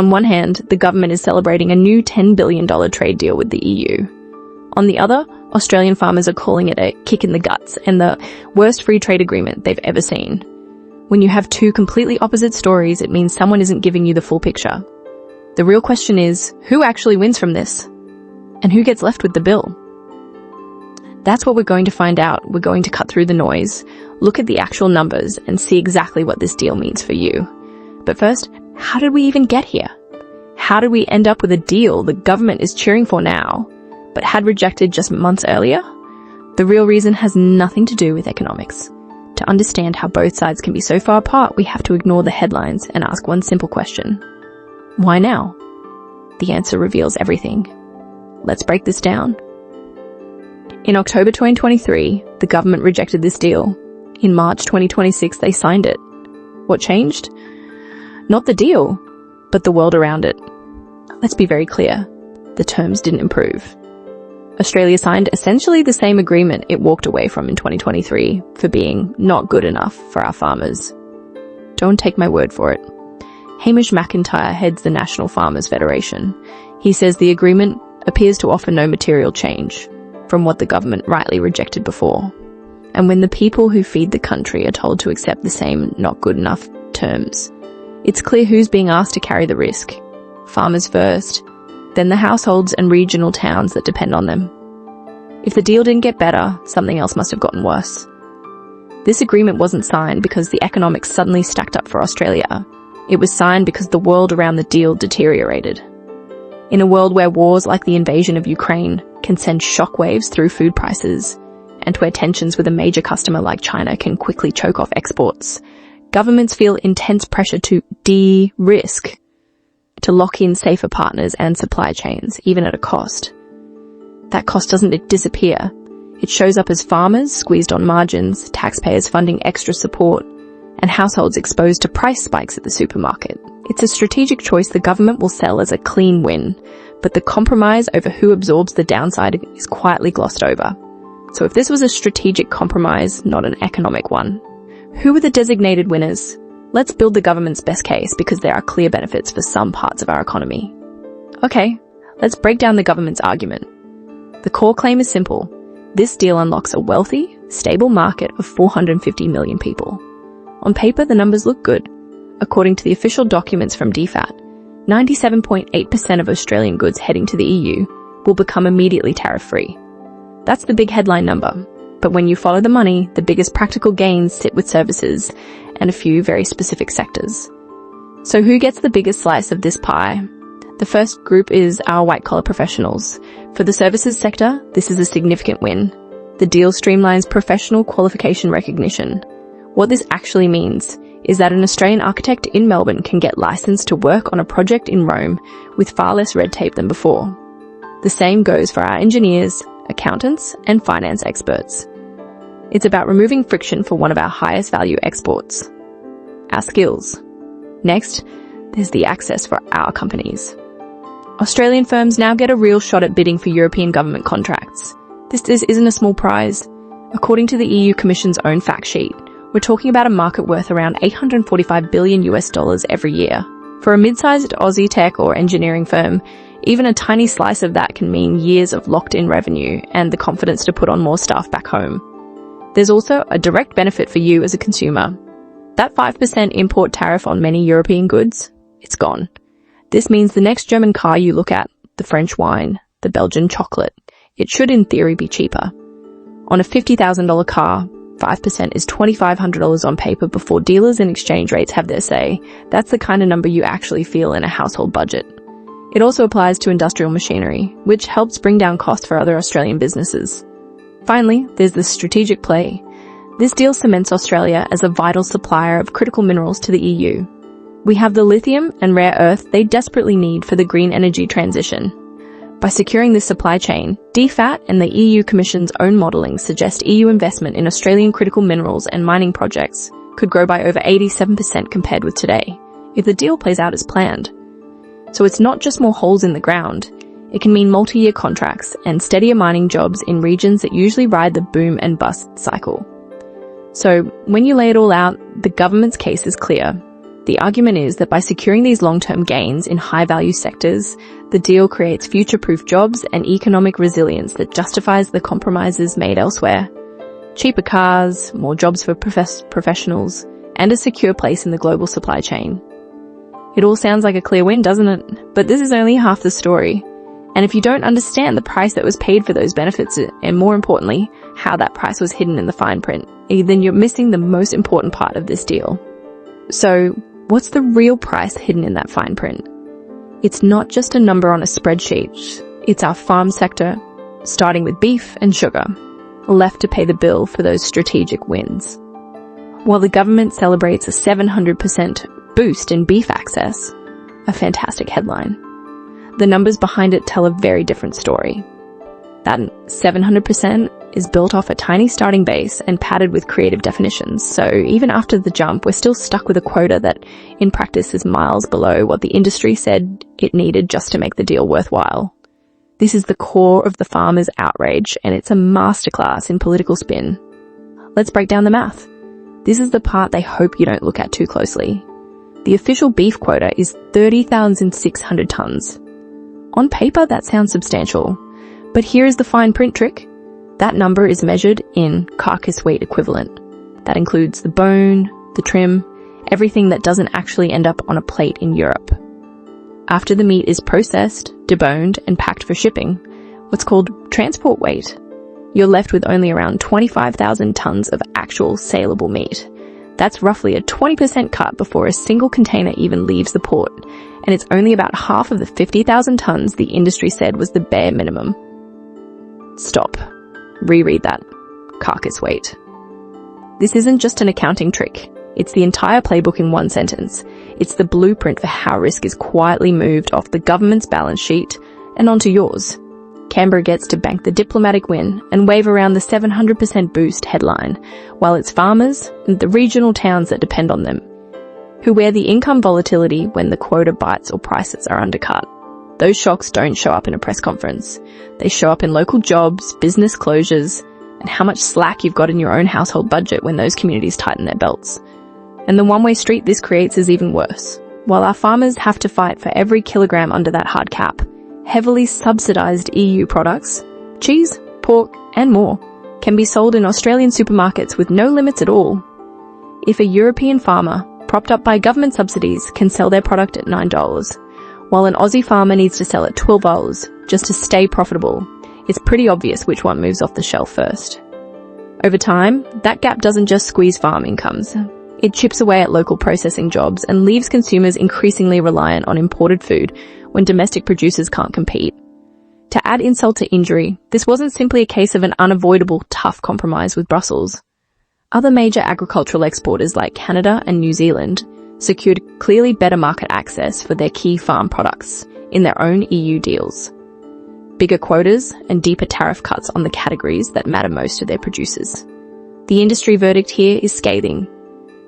On one hand, the government is celebrating a new $10 billion trade deal with the EU. On the other, Australian farmers are calling it a kick in the guts and the worst free trade agreement they've ever seen. When you have two completely opposite stories, it means someone isn't giving you the full picture. The real question is, who actually wins from this? And who gets left with the bill? That's what we're going to find out. We're going to cut through the noise, look at the actual numbers, and see exactly what this deal means for you. But first, how did we even get here? How did we end up with a deal the government is cheering for now, but had rejected just months earlier? The real reason has nothing to do with economics. To understand how both sides can be so far apart, we have to ignore the headlines and ask one simple question. Why now? The answer reveals everything. Let's break this down. In October 2023, the government rejected this deal. In March 2026, they signed it. What changed? Not the deal, but the world around it. Let's be very clear. The terms didn't improve. Australia signed essentially the same agreement it walked away from in 2023 for being not good enough for our farmers. Don't take my word for it. Hamish McIntyre heads the National Farmers Federation. He says the agreement appears to offer no material change from what the government rightly rejected before. And when the people who feed the country are told to accept the same not good enough terms, it's clear who's being asked to carry the risk. Farmers first, then the households and regional towns that depend on them. If the deal didn't get better, something else must have gotten worse. This agreement wasn't signed because the economics suddenly stacked up for Australia. It was signed because the world around the deal deteriorated. In a world where wars like the invasion of Ukraine can send shockwaves through food prices, and where tensions with a major customer like China can quickly choke off exports, governments feel intense pressure to de-risk, to lock in safer partners and supply chains, even at a cost. That cost doesn't disappear. It shows up as farmers squeezed on margins, taxpayers funding extra support, and households exposed to price spikes at the supermarket. It's a strategic choice the government will sell as a clean win, but the compromise over who absorbs the downside is quietly glossed over. So if this was a strategic compromise, not an economic one, who are the designated winners? Let's build the government's best case because there are clear benefits for some parts of our economy. Okay, let's break down the government's argument. The core claim is simple. This deal unlocks a wealthy, stable market of 450 million people. On paper, the numbers look good. According to the official documents from DFAT, 97.8% of Australian goods heading to the EU will become immediately tariff-free. That's the big headline number. But when you follow the money, the biggest practical gains sit with services and a few very specific sectors. So who gets the biggest slice of this pie? The first group is our white-collar professionals. For the services sector, this is a significant win. The deal streamlines professional qualification recognition. What this actually means is that an Australian architect in Melbourne can get licensed to work on a project in Rome with far less red tape than before. The same goes for our engineers, accountants, and finance experts. It's about removing friction for one of our highest value exports, our skills. Next, there's the access for our companies. Australian firms now get a real shot at bidding for European government contracts. This isn't a small prize. According to the EU Commission's own fact sheet, we're talking about a market worth around $845 billion every year. For a mid-sized Aussie tech or engineering firm, even a tiny slice of that can mean years of locked-in revenue and the confidence to put on more staff back home. There's also a direct benefit for you as a consumer. That 5% import tariff on many European goods, it's gone. This means the next German car you look at, the French wine, the Belgian chocolate, it should in theory be cheaper. On a $50,000 car, 5% is $2,500 on paper before dealers and exchange rates have their say. That's the kind of number you actually feel in a household budget. It also applies to industrial machinery, which helps bring down costs for other Australian businesses. Finally, there's the strategic play. This deal cements Australia as a vital supplier of critical minerals to the EU. We have the lithium and rare earth they desperately need for the green energy transition. By securing this supply chain, DFAT and the EU Commission's own modelling suggest EU investment in Australian critical minerals and mining projects could grow by over 87% compared with today, if the deal plays out as planned. So it's not just more holes in the ground. It can mean multi-year contracts and steadier mining jobs in regions that usually ride the boom and bust cycle. So when you lay it all out, the government's case is clear. The argument is that by securing these long-term gains in high-value sectors, the deal creates future-proof jobs and economic resilience that justifies the compromises made elsewhere. Cheaper cars, more jobs for professionals, and a secure place in the global supply chain. It all sounds like a clear win, doesn't it? But this is only half the story. And if you don't understand the price that was paid for those benefits, and more importantly, how that price was hidden in the fine print, then you're missing the most important part of this deal. So, what's the real price hidden in that fine print? It's not just a number on a spreadsheet. It's our farm sector, starting with beef and sugar, left to pay the bill for those strategic wins. While the government celebrates a 700% boost in beef access, a fantastic headline, the numbers behind it tell a very different story. That 700% is built off a tiny starting base and padded with creative definitions, so even after the jump, we're still stuck with a quota that, in practice, is miles below what the industry said it needed just to make the deal worthwhile. This is the core of the farmers' outrage, and it's a masterclass in political spin. Let's break down the math. This is the part they hope you don't look at too closely. The official beef quota is 30,600 tons. On paper, that sounds substantial, but here is the fine print trick. That number is measured in carcass weight equivalent. That includes the bone, the trim, everything that doesn't actually end up on a plate in Europe. After the meat is processed, deboned, and packed for shipping, what's called transport weight, you're left with only around 25,000 tons of actual saleable meat. That's roughly a 20% cut before a single container even leaves the port, and it's only about half of the 50,000 tons the industry said was the bare minimum. Stop. Reread that. Carcass weight. This isn't just an accounting trick. It's the entire playbook in one sentence. It's the blueprint for how risk is quietly moved off the government's balance sheet and onto yours. Canberra gets to bank the diplomatic win and wave around the 700% boost headline, while it's farmers and the regional towns that depend on them, who wear the income volatility when the quota bites or prices are undercut. Those shocks don't show up in a press conference. They show up in local jobs, business closures, and how much slack you've got in your own household budget when those communities tighten their belts. And the one-way street this creates is even worse. While our farmers have to fight for every kilogram under that hard cap, heavily subsidised EU products, cheese, pork, and more, can be sold in Australian supermarkets with no limits at all. If a European farmer, propped up by government subsidies, can sell their product at $9, while an Aussie farmer needs to sell at $12 just to stay profitable, it's pretty obvious which one moves off the shelf first. Over time, that gap doesn't just squeeze farm incomes. It chips away at local processing jobs and leaves consumers increasingly reliant on imported food when domestic producers can't compete. To add insult to injury, this wasn't simply a case of an unavoidable tough compromise with Brussels. Other major agricultural exporters like Canada and New Zealand secured clearly better market access for their key farm products in their own EU deals. Bigger quotas and deeper tariff cuts on the categories that matter most to their producers. The industry verdict here is scathing.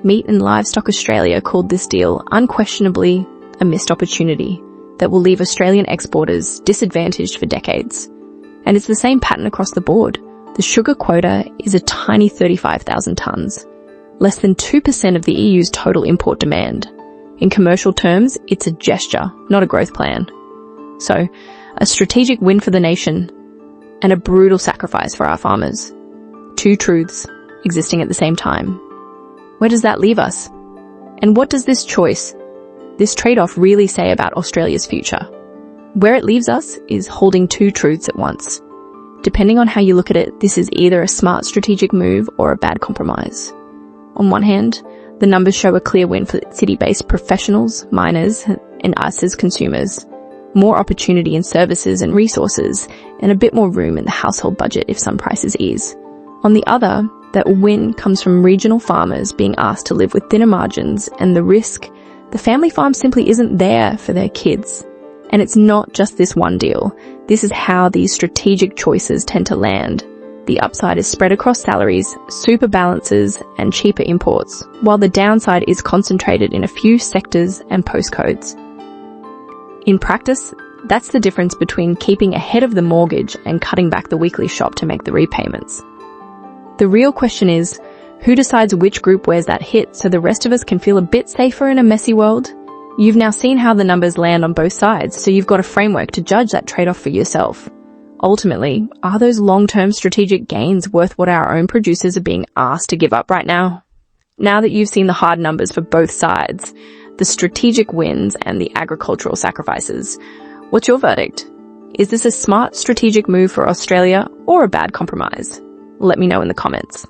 Meat and Livestock Australia called this deal unquestionably a missed opportunity that will leave Australian exporters disadvantaged for decades. And it's the same pattern across the board. The sugar quota is a tiny 35,000 tonnes, less than 2% of the EU's total import demand. In commercial terms, it's a gesture, not a growth plan. So, a strategic win for the nation and a brutal sacrifice for our farmers. Two truths existing at the same time. Where does that leave us? And what does this choice, this trade-off really say about Australia's future? Where it leaves us is holding two truths at once. Depending on how you look at it, this is either a smart strategic move or a bad compromise. On one hand, the numbers show a clear win for city-based professionals, miners, and us as consumers. More opportunity in services and resources, and a bit more room in the household budget if some prices ease. On the other, that win comes from regional farmers being asked to live with thinner margins and the risk the family farm simply isn't there for their kids. And it's not just this one deal. This is how these strategic choices tend to land. The upside is spread across salaries, super balances, and cheaper imports, while the downside is concentrated in a few sectors and postcodes. In practice, that's the difference between keeping ahead of the mortgage and cutting back the weekly shop to make the repayments. The real question is, Who decides which group wears that hit so the rest of us can feel a bit safer in a messy world? You've now seen how the numbers land on both sides, so you've got a framework to judge that trade-off for yourself. Ultimately, are those long-term strategic gains worth what our own producers are being asked to give up right now? Now that you've seen the hard numbers for both sides, the strategic wins and the agricultural sacrifices, what's your verdict? Is this a smart strategic move for Australia or a bad compromise? Let me know in the comments.